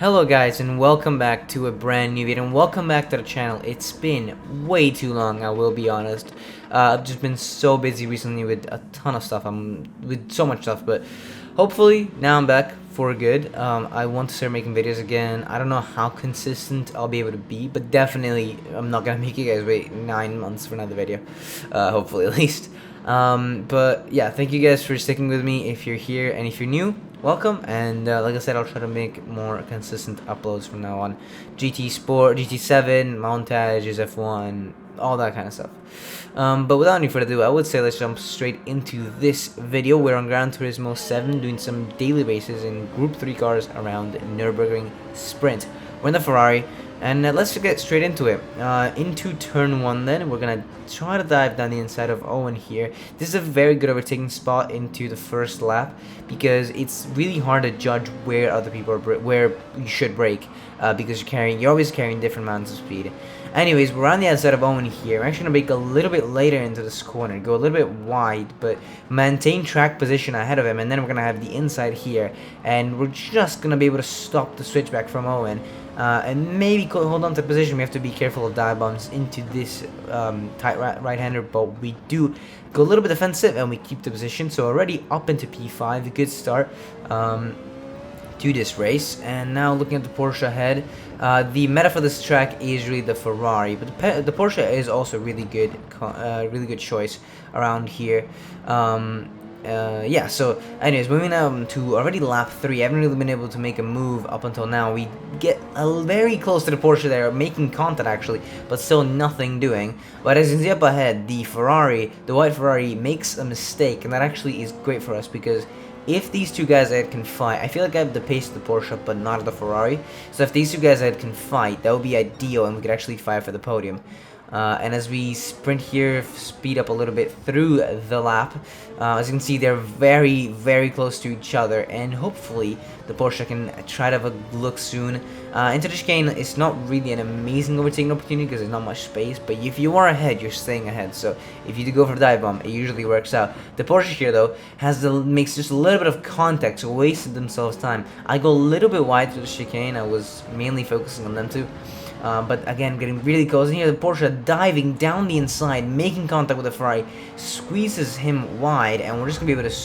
Hello guys, and welcome back to a brand new video, and welcome back to the channel. It's been way too long, I will be honest. I've just been so busy recently with a ton of stuff. I'm with so much stuff, but hopefully now I'm back for good. I want to start making videos again. I don't know how consistent I'll be able to be, but definitely I'm not gonna make you guys wait 9 months for another video. Hopefully at least. But yeah, thank you guys for sticking with me if you're here, and if you're new, welcome. And like I said, I'll try to make more consistent uploads from now on. GT Sport, GT7, montages, F1, all that kind of stuff. But without any further ado, I would say let's jump straight into this video. We're on Gran Turismo 7 doing some daily races in Group 3 cars around Nurburgring Sprint. We're in the Ferrari, and let's get straight into it. Into turn 1 then, we're going to try to dive down the inside of Owen here. This is a very good overtaking spot into the first lap, because it's really hard to judge where other people are, where you should brake, because you're always carrying different amounts of speed. Anyways, we're on the outside of Owen here. We're actually going to brake a little bit later into this corner, go a little bit wide, but maintain track position ahead of him, and then we're going to have the inside here, and we're just going to be able to stop the switchback from Owen. And maybe hold on to the position. We have to be careful of dive bombs into this tight right-hander, but we do go a little bit defensive and we keep the position. So already up into P5, a good start to this race. And now looking at the Porsche ahead, the meta for this track is really the Ferrari, but the Porsche is also really good choice around here. Yeah, so anyways, moving on to already lap 3. I haven't really been able to make a move up until now. We get very close to the Porsche there, making contact actually, but still nothing doing. But as you can see up ahead, the white Ferrari makes a mistake, and that actually is great for us, because if these two guys can fight, I feel like I have the pace of the Porsche, but not of the Ferrari. So if these two guys can fight, that would be ideal, and we could actually fight for the podium. And as we sprint here, speed up a little bit through the lap, as you can see, they're very, very close to each other, and hopefully the Porsche can try to have a look soon. Into the chicane, it's not really an amazing overtaking opportunity because there's not much space, but if you are ahead, you're staying ahead. So if you do go for the dive bomb, it usually works out. The Porsche here, though, makes just a little bit of contact, so wasted themselves time. I go a little bit wide through the chicane. I was mainly focusing on them too. But again, getting really close. And here the Porsche diving down the inside, making contact with the Ferrari, squeezes him wide, and we're just going to be able to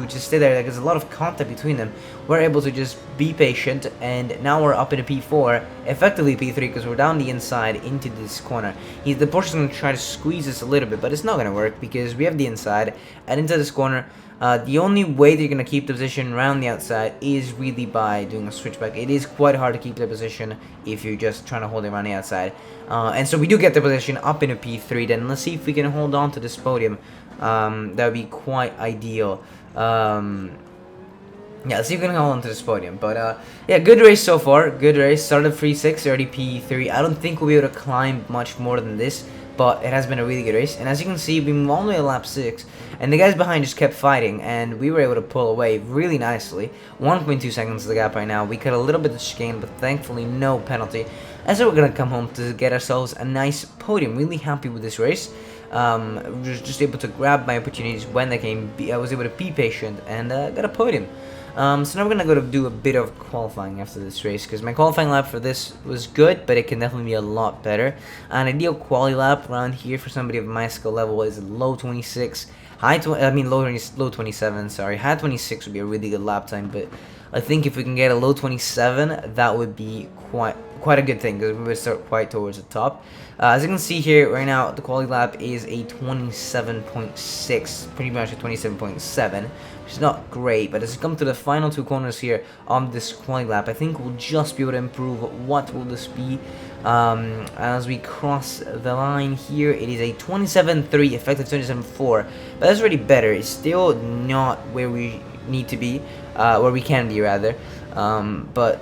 just stay there. There's a lot of contact between them. We're able to just be patient, and now we're up into P4, effectively P3, because we're down the inside into this corner. The Porsche's going to try to squeeze us a little bit, but it's not going to work, because we have the inside, and into this corner. The only way that you're going to keep the position around the outside is really by doing a switchback. It is quite hard to keep the position if you're just trying to hold it around the outside. And so we do get the position up into P3. Then let's see if we can hold on to this podium. That would be quite ideal. Yeah, let's see if we can hold on to this podium. But yeah, good race so far. Good race. Started 3-6, already P3. I don't think we'll be able to climb much more than this, but it has been a really good race. And as you can see, we moved all the way to lap 6, and the guys behind just kept fighting, and we were able to pull away really nicely. 1.2 seconds is the gap right now. We cut a little bit of chicane, but thankfully no penalty. And so we're going to come home to get ourselves a nice podium. Really happy with this race. Just able to grab my opportunities when they came. I was able to be patient and got a podium. So now we're going to go to do a bit of qualifying after this race, because my qualifying lap for this was good, but it can definitely be a lot better. An ideal quali lap around here for somebody of my skill level is low 26, low 27, sorry. High 26 would be a really good lap time, but I think if we can get a low 27, that would be quite a good thing, because we would start quite towards the top. As you can see here right now, the quality lap is a 27.6, pretty much a 27.7, which is not great. But as we come to the final 2 corners here on this quality lap, I think we'll just be able to improve. What will this be? As we cross the line here, it is a 27.3, effective 27.4, but that's already better. It's still not where we need to be, where we can be rather. But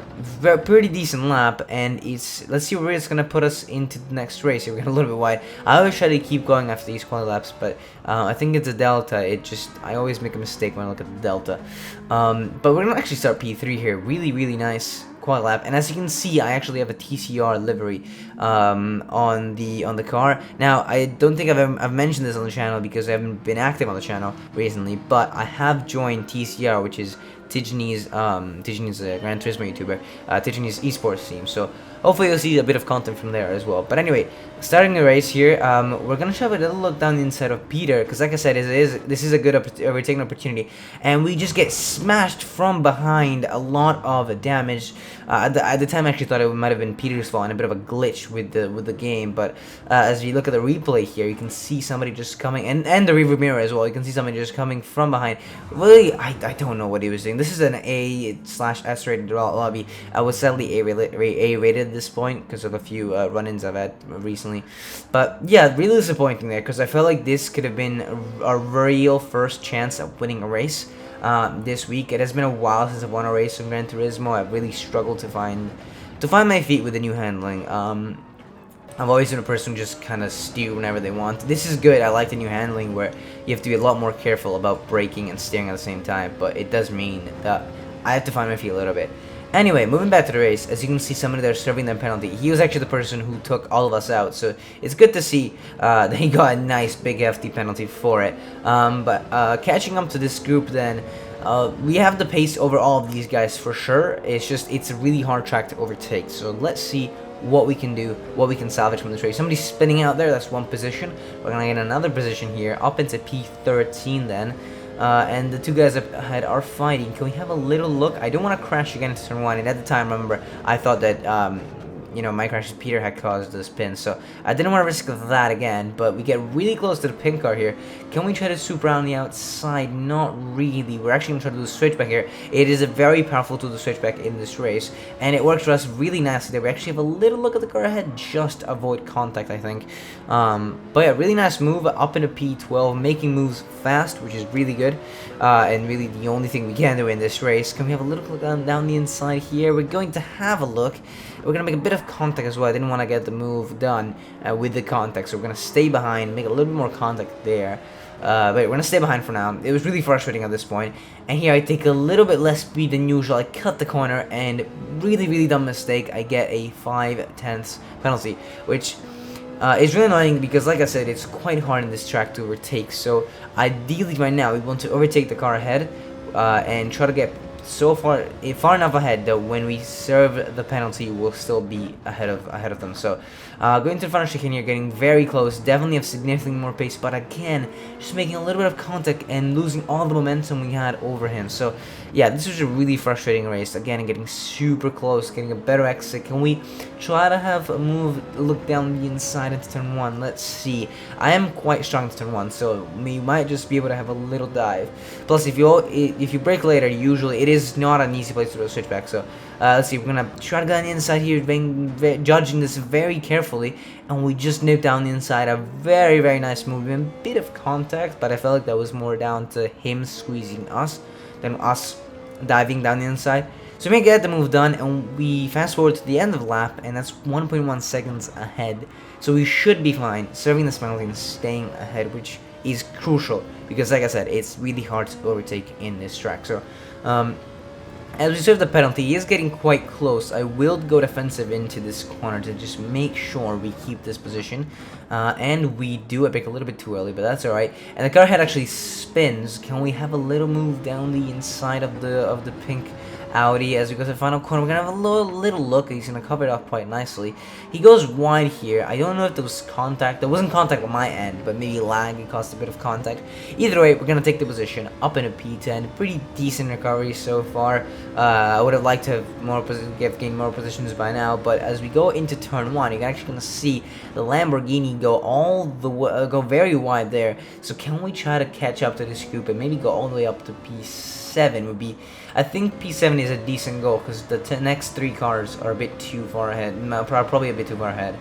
pretty decent lap, and let's see where it's gonna put us into the next race. We're getting a little bit wide. I always try to keep going after these quality laps, but I think it's a delta. I always make a mistake when I look at the delta. But we're gonna actually start P3 here. Really, really nice quad lap, and as you can see, I actually have a TCR livery on the car. Now, I don't think I've mentioned this on the channel because I haven't been active on the channel recently, but I have joined TCR, which is Tijani's Gran Turismo YouTuber, Tijani's esports team. So hopefully you'll see a bit of content from there as well. But anyway, starting the race here, we're gonna have a little look down the inside of Peter, because like I said, this is a good overtaking opportunity, and we just get smashed from behind, a lot of damage. At the time, I actually thought it might have been Peter's fault and a bit of a glitch with the game. But as you look at the replay here, you can see somebody just coming, and the rearview mirror as well. You can see somebody just coming from behind. Really, I don't know what he was doing. This is an A/S rated lobby. I was sadly A rated at this point because of a few run-ins I've had recently. But yeah, really disappointing there, because I felt like this could have been a real first chance at winning a race. This week, it has been a while since I've won a race in Gran Turismo. I've really struggled to find my feet with the new handling. I've always been a person who just kind of steer whenever they want. This is good. I like the new handling where you have to be a lot more careful about braking and steering at the same time, but it does mean that I have to find my feet a little bit. Anyway, moving back to the race, as you can see somebody there serving them penalty. He was actually the person who took all of us out, so it's good to see that he got a nice big hefty penalty for it. But catching up to this group then, we have the pace over all of these guys for sure. It's a really hard track to overtake, so let's see what we can do, what we can salvage from this race. Somebody's spinning out there, that's one position. We're gonna get another position here, up into P13 then. And the two guys up ahead are fighting. Can we have a little look? I don't want to crash again into turn 1, and at the time, remember, I thought that, you know, my crash with Peter had caused the spin, so I didn't want to risk that again, but we get really close to the pin car here. Can we try to swoop around the outside? Not really. We're actually going to try to do the switchback here. It is a very powerful tool to switchback in this race, and it works for us really nicely there. We actually have a little look at the car ahead, just avoid contact, I think. But yeah, really nice move up into P12, making moves fast, which is really good, and really the only thing we can do in this race. Can we have a little look down the inside here? We're going to have a look. We're going to make a bit of contact as well. I didn't want to get the move done with the contact, so we're going to stay behind, make a little bit more contact there. But we're going to stay behind for now. It was really frustrating at this point. And here I take a little bit less speed than usual. I cut the corner, and really dumb mistake. I get a 5/10 penalty, which is really annoying because, like I said, it's quite hard in this track to overtake. So ideally right now, we want to overtake the car ahead and try to get far enough ahead that when we serve the penalty, we'll still be ahead of them. So going to the final chicane here, getting very close. Definitely have significantly more pace, but again, just making a little bit of contact and losing all the momentum we had over him. So yeah, this was a really frustrating race. Again, getting super close, getting a better exit. Can we try to have a look down the inside into turn 1? Let's see. I am quite strong into turn 1, so we might just be able to have a little dive. Plus, if you brake later, usually it is not an easy place to do a switchback. So let's see. We're gonna try to get on the inside here, judging this very carefully, and we just nipped down the inside. A very nice movement, bit of contact, but I felt like that was more down to him squeezing us than us diving down the inside. So we get the move done, and we fast forward to the end of the lap, and that's 1.1 seconds ahead. So we should be fine, serving this penalty and staying ahead, which is crucial because, like I said, it's really hard to overtake in this track. So as we serve the penalty, he is getting quite close. I will go defensive into this corner to just make sure we keep this position. And we do. I pick a little bit too early, but that's alright. And the car head actually spins. Can we have a little move down the inside of the pink Audi as we go to the final corner? We're going to have a little look. He's going to cover it up quite nicely. He goes wide here. I don't know if there was contact. There wasn't contact on my end, but maybe lag and caused a bit of contact. Either way, we're going to take the position up in a P10. Pretty decent recovery so far. I would have liked to have gained more positions by now, but as we go into turn 1, you're actually going to see the Lamborghini go very wide there. So can we try to catch up to this group and maybe go all the way up to P7 would be... I think P7 is a decent goal because the next 3 cars are a bit too far ahead, probably a bit too far ahead.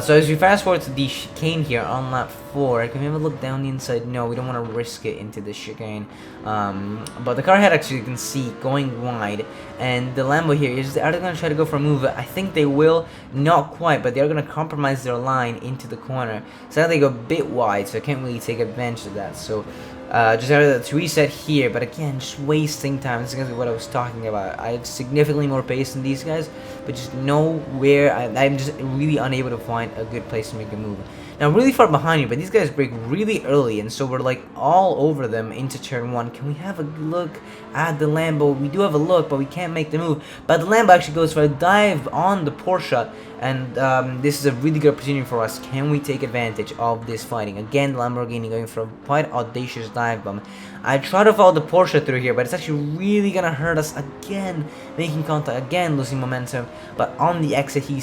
So as we fast forward to the chicane here on lap 4, can we have a look down the inside? No, we don't want to risk it into this chicane. But the car head actually, you can see, going wide. And the Lambo here, are they going to try to go for a move? I think they will. Not quite, but they're going to compromise their line into the corner. So they go a bit wide, so I can't really take advantage of that. So just have to reset here, but again, just wasting time. This is exactly what I was talking about. I have significantly more pace than these guys, but just nowhere. I'm just really unable to find a good place to make a move. Now, really far behind you, but these guys brake really early, and so we're like all over them into turn 1. Can we have a look at the Lambo? We do have a look, but we can't make the move. But the Lambo actually goes for a dive on the Porsche, and this is a really good opportunity for us. Can we take advantage of this fighting? Again, Lamborghini going for a quite audacious dive bomb. I try to follow the Porsche through here, but it's actually really gonna hurt us again, making contact again, losing momentum. But on the exit, he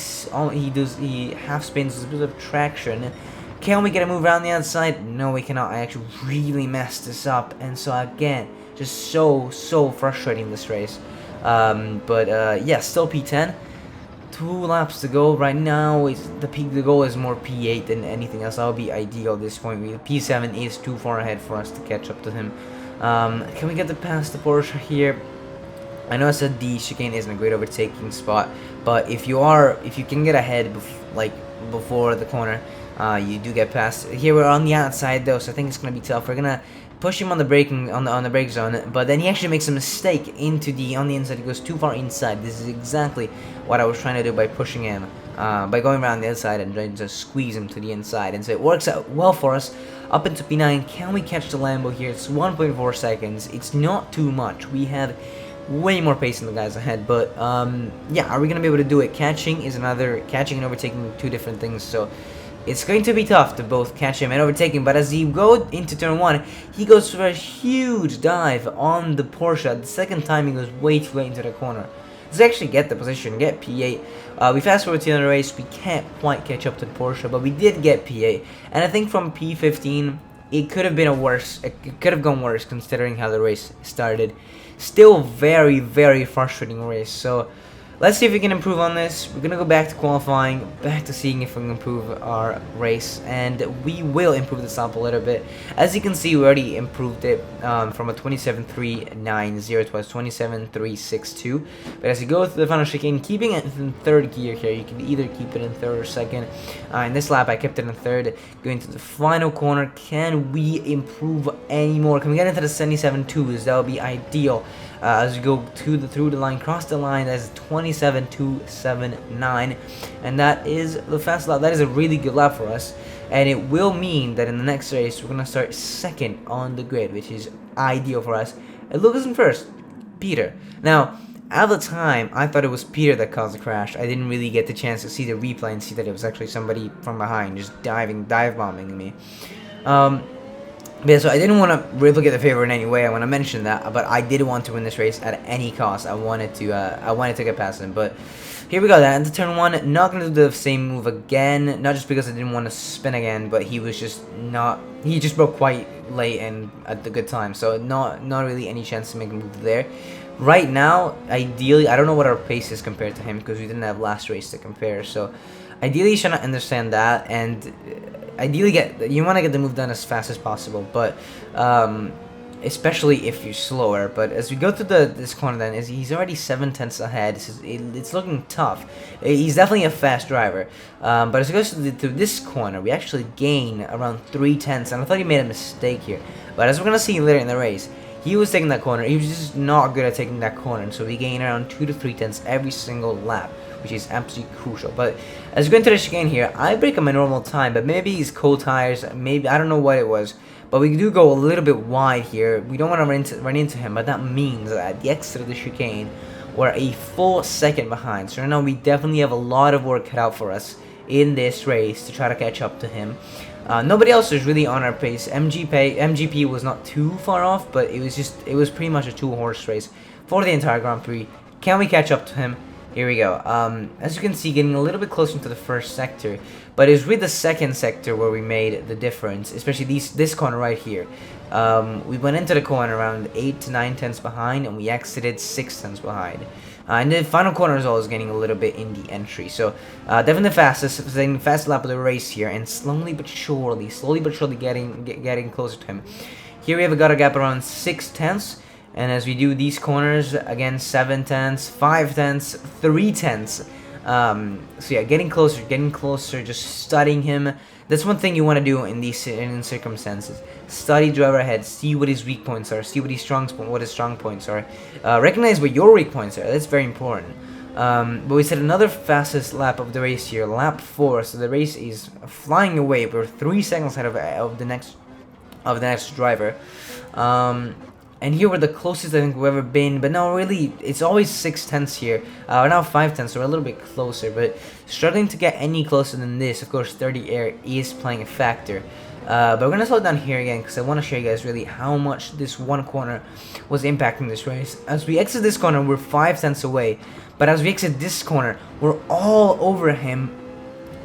half spins with a bit of traction. Can we get a move around the outside? No, we cannot. I actually really messed this up, and so again, just so frustrating this race. Yeah, still P10. 2 laps to go. Right now, the goal is more P8 than anything else. That would be ideal at this point. P7 is too far ahead for us to catch up to him. Can we get past the Porsche here? I know I said the chicane isn't a great overtaking spot, but if you can get ahead before the corner, you do get past. Here we're on the outside though, so I think it's gonna be tough. We're gonna push him on the braking on the brake zone, but then he actually makes a mistake on the inside. He goes too far inside. This is exactly what I was trying to do by pushing him, by going around the outside and trying to squeeze him to the inside, and so it works out well for us. Up into P9, can we catch the Lambo here? It's 1.4 seconds. It's not too much. We have way more pace than the guys ahead, but yeah, are we gonna be able to do it? Catching and overtaking, 2 different things, so it's going to be tough to both catch him and overtake him. But as you go into turn 1, he goes for a huge dive on the Porsche. The second time he goes way too late into the corner. Let's actually get the position, get P8. We fast forward to the end of the race. We can't quite catch up to the Porsche, but we did get P8. And I think from P15, it could have been it could have gone worse considering how the race started. Still very frustrating race. So let's see if we can improve on this. We're gonna go back to qualifying, back to seeing if we can improve our race, and we will improve this up a little bit. As you can see, we already improved it from a 27.390 to a 27.362. But as you go through the final chicane, keeping it in 3rd gear here, you can either keep it in 3rd or 2nd. In this lap, I kept it in 3rd. Going to the final corner, can we improve any more? Can we get into the 77.2s? That would be ideal. As you go through the line, cross the line, that's 27.279, and that is the fast lap. That is a really good lap for us, and it will mean that in the next race we're gonna start 2nd on the grid, which is ideal for us. And Lucas in 1st, Peter. Now, at the time, I thought it was Peter that caused the crash. I didn't really get the chance to see the replay and see that it was actually somebody from behind just dive bombing me. Yeah, so I didn't want to replicate the favor in any way. I want to mention that, but I did want to win this race at any cost. I wanted to get past him, but here we go. Then into turn 1, not gonna do the same move again. Not just because I didn't want to spin again, but he was just not. He just broke quite late and at the good time, so not really any chance to make a move there. Right now, ideally, I don't know what our pace is compared to him because we didn't have last race to compare. So ideally, you should not understand that, and ideally you want to get the move done as fast as possible, but especially if you're slower. But as we go through this corner, then he's already 7/10 ahead. It's looking tough. He's definitely a fast driver, but as we go through this corner, we actually gain around 3/10, and I thought he made a mistake here. But as we're gonna see later in the race, he was taking that corner. He was just not good at taking that corner, and so we gain around 2 to 3/10 every single lap, which is absolutely crucial. But as we go into the chicane here, I break on my normal time, but maybe he's cold tires, maybe, I don't know what it was, but we do go a little bit wide here. We don't want to run into him, but that means that at the exit of the chicane, we're a full 2nd behind. So right now we definitely have a lot of work cut out for us in this race to try to catch up to him. Nobody else is really on our pace. MGP was not too far off, but it was pretty much a 2-horse race for the entire Grand Prix. Can we catch up to him? Here we go. As you can see, getting a little bit closer to the 1st sector, but it's with the 2nd sector where we made the difference, especially this corner right here. We went into the corner around 8 to 9/10 behind, and we exited 6/10 behind. And the final corner as well is getting a little bit in the entry. So definitely the fastest lap of the race here, and slowly but surely getting closer to him. Here we have got a gap around 6/10. And as we do these corners, again, 7/10, 5/10, 3/10. So yeah, getting closer, just studying him. That's one thing you want to do in these circumstances. Study driver ahead, see what his weak points are, see what his strong points are. Recognize what your weak points are. That's very important. But we set another fastest lap of the race here, lap 4. So the race is flying away. We're 3 seconds ahead of the next driver. And here we're the closest I think we've ever been, but no, really, it's always 6/10 here. We're now 5/10, so we're a little bit closer, but struggling to get any closer than this. Of course, 30 air is playing a factor. But we're gonna slow down here again because I want to show you guys really how much this one corner was impacting this race. As we exit this corner, we're 5/10 away, but as we exit this corner, we're all over him.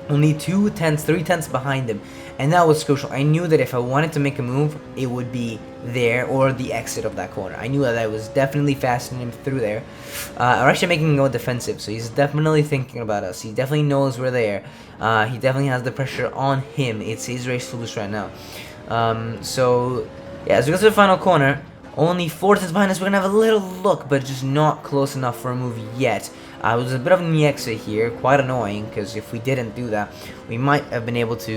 Only 2/10, 3/10 behind him, and that was crucial. I knew that if I wanted to make a move, it would be there or the exit of that corner. I knew that I was definitely fastening him through there. We're actually making him go defensive, so he's definitely thinking about us. He definitely knows we're there. He definitely has the pressure on him. It's his race to lose right now. So yeah, as we go to the final corner, only 4/10 behind us. We're gonna have a little look, but just not close enough for a move yet. It was a bit of an exit here, quite annoying, because if we didn't do that, we might have been able to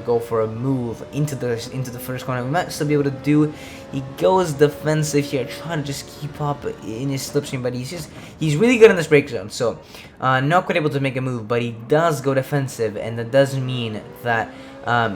go for a move into the first corner. We might still be able to do. He goes defensive here, trying to just keep up in his slipstream, but he's really good in this break zone. So not quite able to make a move, but he does go defensive, and that does mean that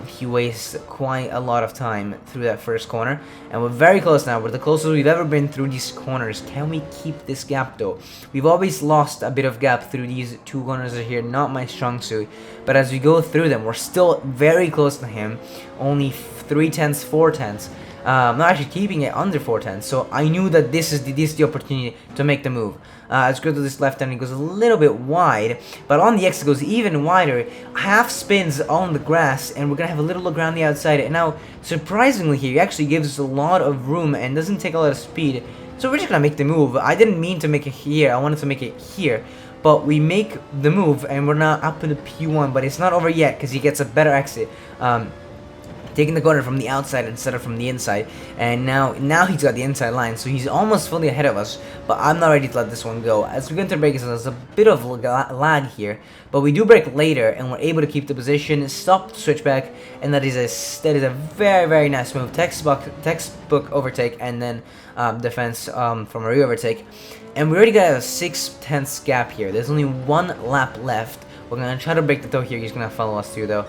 he wastes quite a lot of time through that first corner, and we're very close now. We're the closest we've ever been through these corners. Can we keep this gap though? We've always lost a bit of gap through these 2 corners here, not my strong suit, but as we go through them, we're still very close to him. Only 3/10, 4/10. Not actually keeping it under 4/10, so I knew that this is the opportunity to make the move. As we go to this left hand, it goes a little bit wide, but on the exit it goes even wider. Half spins on the grass, and we're gonna have a little look around the outside. And now, surprisingly here, he actually gives us a lot of room and doesn't take a lot of speed. So we're just gonna make the move. I didn't mean to make it here. I wanted to make it here. But we make the move, and we're now up in the P1, but it's not over yet because he gets a better exit. Taking the corner from the outside instead of from the inside, and now he's got the inside line, so he's almost fully ahead of us, but I'm not ready to let this one go. As we go into break, there's a bit of lag here, but we do break later, and we're able to keep the position, stop the switchback, and that is a very, very nice move. Textbook overtake, and then defense from a re-overtake, and we already got a 6/10 gap here. There's only 1 lap left. We're going to try to break the toe here. He's going to follow us through, though.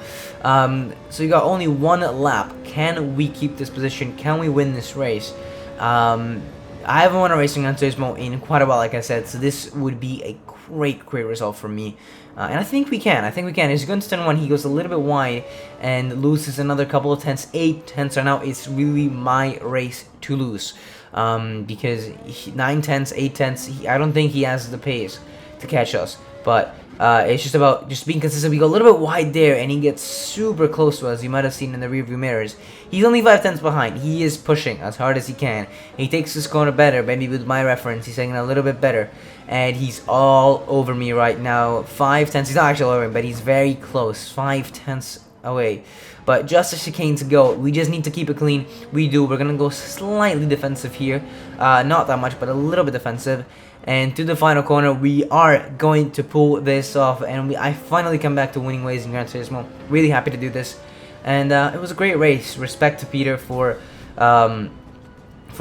So we got only 1 lap. Can we keep this position? Can we win this race? I haven't won a race in Gran Turismo in quite a while, like I said, so this would be a great result for me. And I think we can. He's going to turn 1. He goes a little bit wide and loses another couple of tenths. 8/10 right now. It's really my race to lose. Because 9/10, 8/10, I don't think he has the pace to catch us. But it's just about being consistent. We go a little bit wide there, and he gets super close to us. You might have seen in the rearview mirrors. He's only 5/10 behind. He is pushing as hard as he can. He takes his corner better, maybe with my reference. He's taking a little bit better, and he's all over me right now. 5/10. He's not actually over me, but he's very close. 5/10 away. But just a chicane to go. We just need to keep it clean. We do. We're gonna go slightly defensive here. Not that much, but a little bit defensive. And to the final corner, we are going to pull this off, and I finally come back to winning ways in Gran Turismo. Really happy to do this, and it was a great race. Respect to Peter for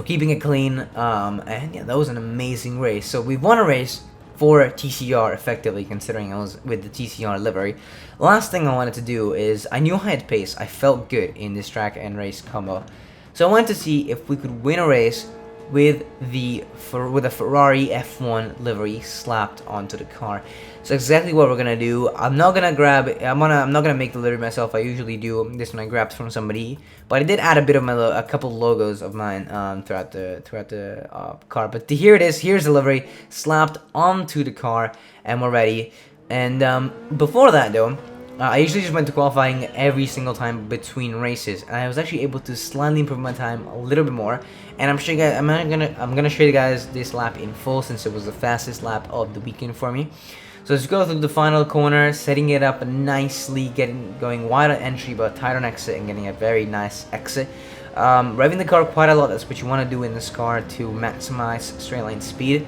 keeping it clean, and yeah, that was an amazing race. So we won a race for TCR, effectively, considering I was with the TCR livery. Last thing I wanted to do is, I knew I had pace. I felt good in this track and race combo, so I wanted to see if we could win a race with a Ferrari F1 livery slapped onto the car. So exactly what we're gonna do. I'm not gonna make the livery myself. I usually do this when I grabbed from somebody, but I did add a bit of a couple logos of mine throughout the car. But here it is. Here's the livery slapped onto the car, and we're ready. And before that though, I usually just went to qualifying every single time between races, and I was actually able to slightly improve my time a little bit more. And I'm sure you guys, I'm gonna show you guys this lap in full, since it was the fastest lap of the weekend for me. So let's go through the final corner, setting it up nicely, going wide on entry but tight on exit, and getting a very nice exit. Revving the car quite a lot. That's what you want to do in this car to maximize straight line speed.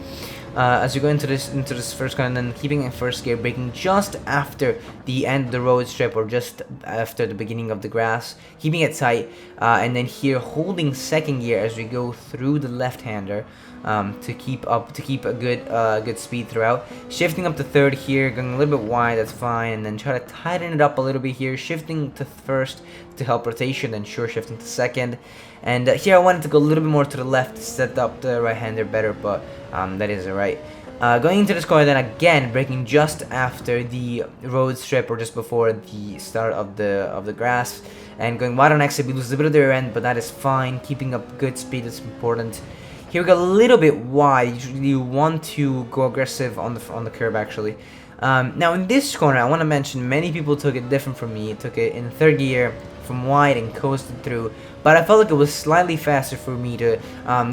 As you go into this first corner, and then keeping in first gear, braking just after the end of the road strip, or just after the beginning of the grass, keeping it tight, and then here holding second gear as we go through the left-hander. to keep a good speed throughout. Shifting up to third here, going a little bit wide, that's fine, and then try to tighten it up a little bit here. Shifting to first to help rotation, then sure shifting to second. And here I wanted to go a little bit more to the left to set up the right-hander better, but that is alright. Going into this corner, then again braking just after the road strip or just before the start of the grass, and going wide on exit. We lose a bit of the rear end, but that is fine. Keeping up good speed is important. Here we go a little bit wide. You want to go aggressive on the curve actually. Now in this corner, I want to mention many people took it different from me. Took it in third gear from wide and coasted through, but I felt like it was slightly faster for me to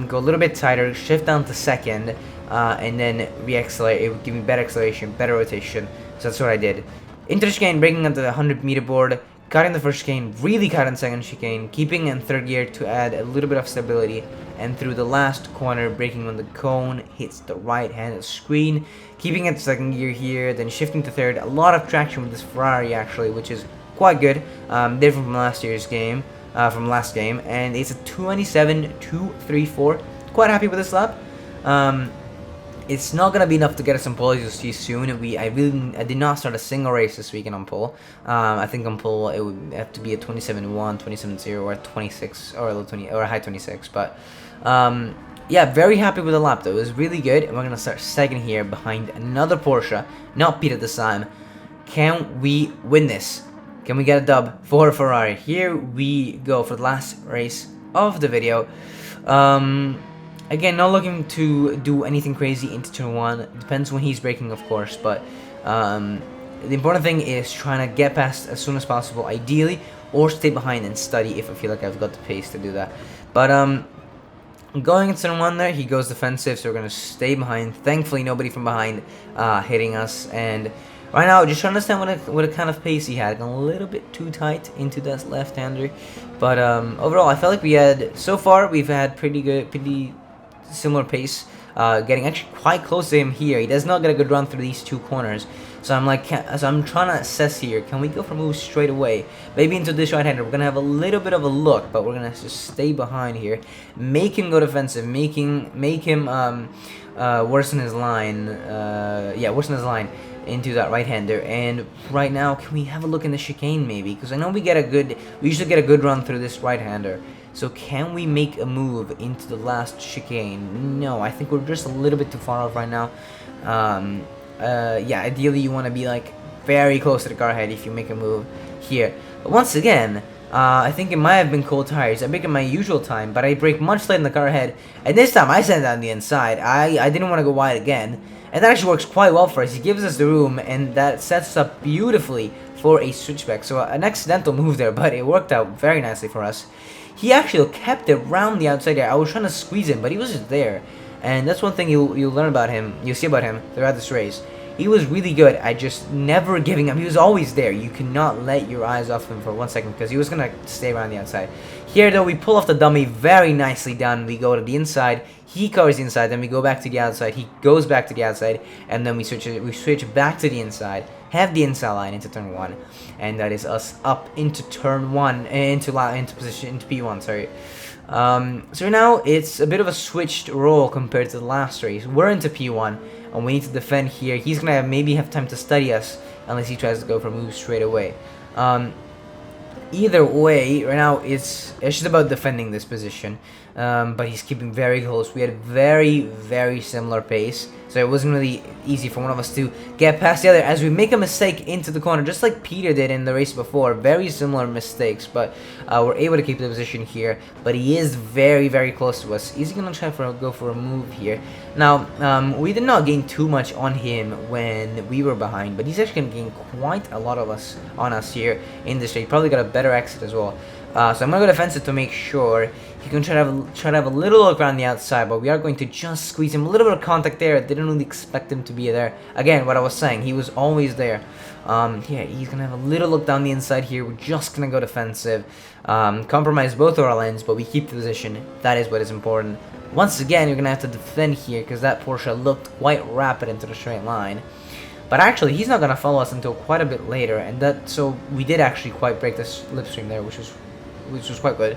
go a little bit tighter, shift down to second, and then re-accelerate. It would give me better acceleration, better rotation, so that's what I did. Into the chicane, braking onto the 100-meter board, cutting the first chicane, really cutting second chicane, keeping in third gear to add a little bit of stability, and through the last corner, braking on the cone, hits the right-handed screen, keeping it second gear here, then shifting to third. A lot of traction with this Ferrari actually, which is quite good, different from last year's game, last game, and it's a 27.234. Quite happy with this lap. It's not gonna be enough to get us on pole, as you'll see soon. I did not start a single race this weekend on pole. I think on pole it would have to be a 27.1, 27.0, or a 26, or a low 20, or a high 26. But yeah, very happy with the lap though. It was really good, and we're gonna start second here behind another Porsche, not Pete at this time. Can we win this? Can we get a dub for Ferrari? Here we go for the last race of the video. Again, not looking to do anything crazy into turn 1. Depends when he's braking, of course, but the important thing is trying to get past as soon as possible, ideally, or stay behind and study if I feel like I've got the pace to do that. But going into turn 1 there, he goes defensive, so we're going to stay behind. Thankfully, nobody from behind hitting us, and right now, just trying to understand what kind of pace he had. A little bit too tight into that left-hander. But overall, I felt like we've had pretty similar pace. Getting actually quite close to him here. He does not get a good run through these two corners. So I'm like, I'm trying to assess here. Can we go for moves straight away? Maybe into this right-hander. We're gonna have a little bit of a look, but we're gonna just stay behind here. Make him go defensive. Make him worsen his line. Worsen his line into that right-hander. And right now, can we have a look in the chicane maybe? Because I know we usually get a good run through this right-hander. So can we make a move into the last chicane? No, I think we're just a little bit too far off right now. Yeah, ideally you want to be like very close to the car head if you make a move here. But once again, I think it might have been cold tires. I brake at my usual time, but I brake much later in the car head. And this time I sent it down the inside. I didn't want to go wide again. And that actually works quite well for us. He gives us the room, and that sets us up beautifully for a switchback. So an accidental move there, but it worked out very nicely for us. He actually kept it around the outside there. I was trying to squeeze him, but he was just there. And that's one thing you'll learn about him. You'll see about him throughout this race. He was really good at just never giving up. He was always there. You cannot let your eyes off him for 1 second because he was going to stay around the outside. Here, though, we pull off the dummy. Very nicely done. We go to the inside. He covers the inside. Then we go back to the outside. He goes back to the outside. And then we switch back to the inside. Have the inside line into turn 1. And that is us up into turn 1. Into P1, sorry. So now it's a bit of a switched role compared to the last race. We're into P1. And we need to defend here. He's going to maybe have time to study us unless he tries to go for moves straight away. Either way, right now it's just about defending this position. But he's keeping very close. We had very similar pace. So it wasn't really easy for one of us to get past the other as we make a mistake into the corner, just like Peter did in the race before. Very similar mistakes, but we're able to keep the position here. But he is very close to us. He's going to try to go for a move here. Now, we did not gain too much on him when we were behind, but he's actually going to gain quite a lot on us here in this race. Probably got a better exit as well. So I'm going to go defensive to make sure. He can try to have a little look around the outside, but we are going to just squeeze him. A little bit of contact there. I didn't really expect him to be there. Again, what I was saying, he was always there. Yeah, he's going to have a little look down the inside here. We're just going to go defensive. Compromise both of our lanes, but we keep the position. That is what is important. Once again, you're going to have to defend here because that Porsche looked quite rapid into the straight line. But actually, he's not going to follow us until quite a bit later. And so we did actually quite break the slipstream there, which was which was quite good.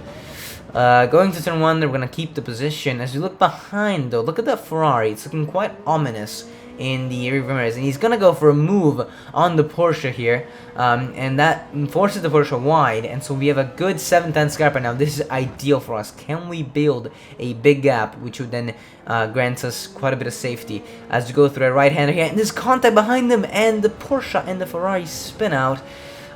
Going to turn 1, they're going to keep the position. As you look behind, though, look at that Ferrari. It's looking quite ominous in the rearview mirrors, and he's going to go for a move on the Porsche here, and that forces the Porsche wide, and so we have a good 7/10 gap right now. This is ideal for us. Can we build a big gap, which would then grant us quite a bit of safety as we go through a right-hander here, and there's contact behind them, and the Porsche and the Ferrari spin out.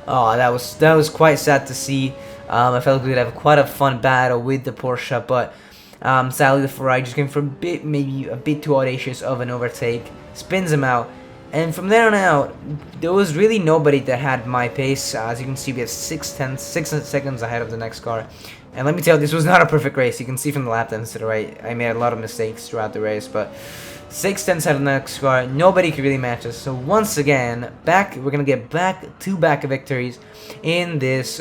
Oh, that was quite sad to see. I felt we'd have quite a fun battle with the Porsche, but sadly the Ferrari just came for maybe a bit too audacious of an overtake, spins him out, and from there on out, there was really nobody that had my pace. As you can see, we have 6 seconds ahead of the next car, and let me tell you, this was not a perfect race. You can see from the lap times to the right, I made a lot of mistakes throughout the race, but 6/10 ahead of the next car, nobody could really match us. So once again, we're gonna get back-to-back victories in this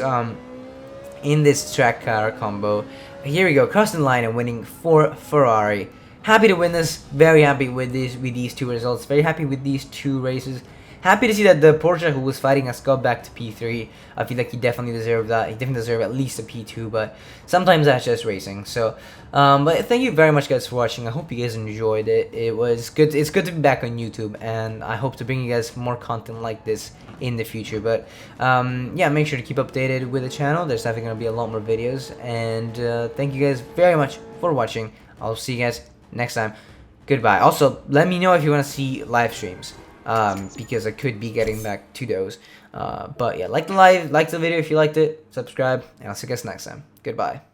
track car combo. Here we go, crossing the line and winning for Ferrari. Happy to win this. Very happy with these two results. Very happy with these two races. Happy to see that the Porsche who was fighting us got back to P3. I feel like he definitely deserved that. He definitely deserved at least a P2, but sometimes that's just racing. So, but thank you very much, guys, for watching. I hope you guys enjoyed it. It was good. It's good to be back on YouTube, and I hope to bring you guys more content like this in the future. But yeah, make sure to keep updated with the channel. There's definitely gonna be a lot more videos, and thank you guys very much for watching. I'll see you guys next time. Goodbye. Also, let me know if you want to see live streams, because I could be getting back to those. But yeah, like the video if you liked it, subscribe, and I'll see you guys next time. Goodbye.